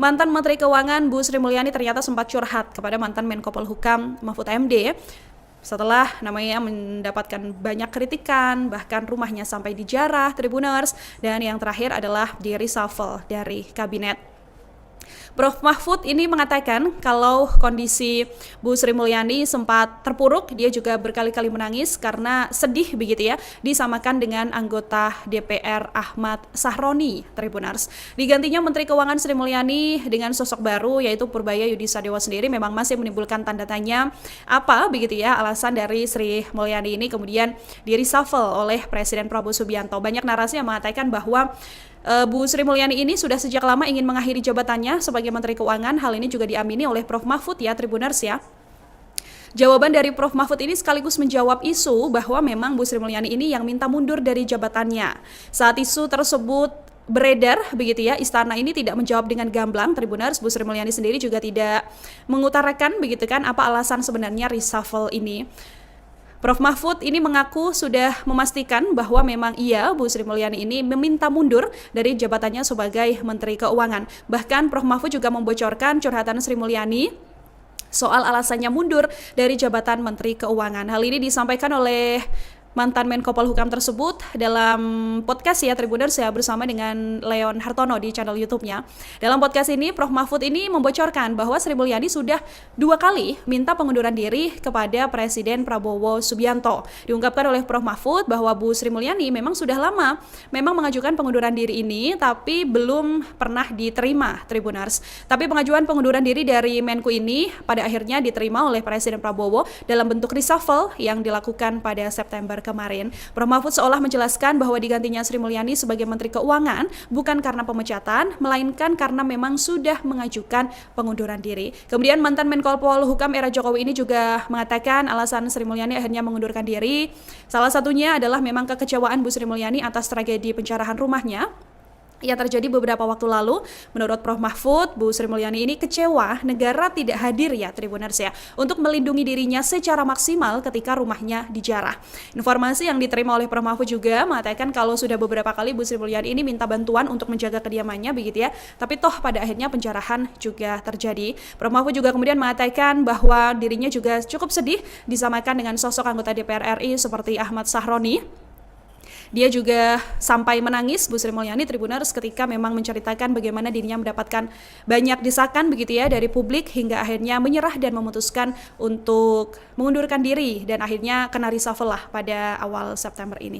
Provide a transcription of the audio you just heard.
mantan Menteri Keuangan Bu Sri Mulyani ternyata sempat curhat kepada mantan Menko Polhukam Mahfud MD setelah namanya mendapatkan banyak kritikan, bahkan rumahnya sampai dijarah Tribuners, dan yang terakhir adalah di reshuffle dari kabinet. Prof. Mahfud ini mengatakan kalau kondisi Bu Sri Mulyani sempat terpuruk, dia juga berkali-kali menangis karena sedih begitu ya, disamakan dengan anggota DPR Ahmad Sahroni, Tribuners. Digantinya Menteri Keuangan Sri Mulyani dengan sosok baru yaitu Purbaya Yudhisadewa sendiri memang masih menimbulkan tanda tanya apa begitu ya alasan dari Sri Mulyani ini kemudian di reshuffle oleh Presiden Prabowo Subianto. Banyak narasi yang mengatakan bahwa Bu Sri Mulyani ini sudah sejak lama ingin mengakhiri jabatannya sebagai Menteri Keuangan. Hal ini juga diamini oleh Prof. Mahfud ya, Tribuners ya. Jawaban dari Prof. Mahfud ini sekaligus menjawab isu bahwa memang Bu Sri Mulyani ini yang minta mundur dari jabatannya. Saat isu tersebut beredar begitu ya, istana ini tidak menjawab dengan gamblang, Tribuners. Bu Sri Mulyani sendiri juga tidak mengutarakan begitu kan apa alasan sebenarnya reshuffle ini. Prof. Mahfud ini mengaku sudah memastikan bahwa memang Bu Sri Mulyani ini meminta mundur dari jabatannya sebagai Menteri Keuangan. Bahkan Prof. Mahfud juga membocorkan curhatan Sri Mulyani soal alasannya mundur dari jabatan Menteri Keuangan. Hal ini disampaikan oleh mantan Menko Polhukam tersebut dalam podcast ya Tribuners ya bersama dengan Leon Hartono di channel YouTube-nya. Dalam podcast ini Prof. Mahfud ini membocorkan bahwa Sri Mulyani sudah 2 kali minta pengunduran diri kepada Presiden Prabowo Subianto. Diungkapkan oleh Prof. Mahfud bahwa Bu Sri Mulyani memang sudah lama memang mengajukan pengunduran diri ini tapi belum pernah diterima, Tribuners. Tapi pengajuan pengunduran diri dari Menko ini pada akhirnya diterima oleh Presiden Prabowo dalam bentuk reshuffle yang dilakukan pada September kemarin. Prof. Mahfud seolah menjelaskan bahwa digantinya Sri Mulyani sebagai Menteri Keuangan bukan karena pemecatan, melainkan karena memang sudah mengajukan pengunduran diri. Kemudian mantan Menko Polhukam era Jokowi ini juga mengatakan alasan Sri Mulyani akhirnya mengundurkan diri. Salah satunya adalah memang kekecewaan Bu Sri Mulyani atas tragedi pencarahan rumahnya yang terjadi beberapa waktu lalu. Menurut Prof. Mahfud, Bu Sri Mulyani ini kecewa negara tidak hadir ya Tribuners ya untuk melindungi dirinya secara maksimal ketika rumahnya dijarah. Informasi yang diterima oleh Prof. Mahfud juga mengatakan kalau sudah beberapa kali Bu Sri Mulyani ini minta bantuan untuk menjaga kediamannya begitu ya, tapi toh pada akhirnya pencarahan juga terjadi. Prof. Mahfud juga kemudian mengatakan bahwa dirinya juga cukup sedih disamakan dengan sosok anggota DPR RI seperti Ahmad Sahroni. Dia juga sampai menangis Bu Sri Mulyani Tribuners ketika memang menceritakan bagaimana dirinya mendapatkan banyak desakan begitu ya dari publik hingga akhirnya menyerah dan memutuskan untuk mengundurkan diri dan akhirnya kena reshuffle lah pada awal September ini.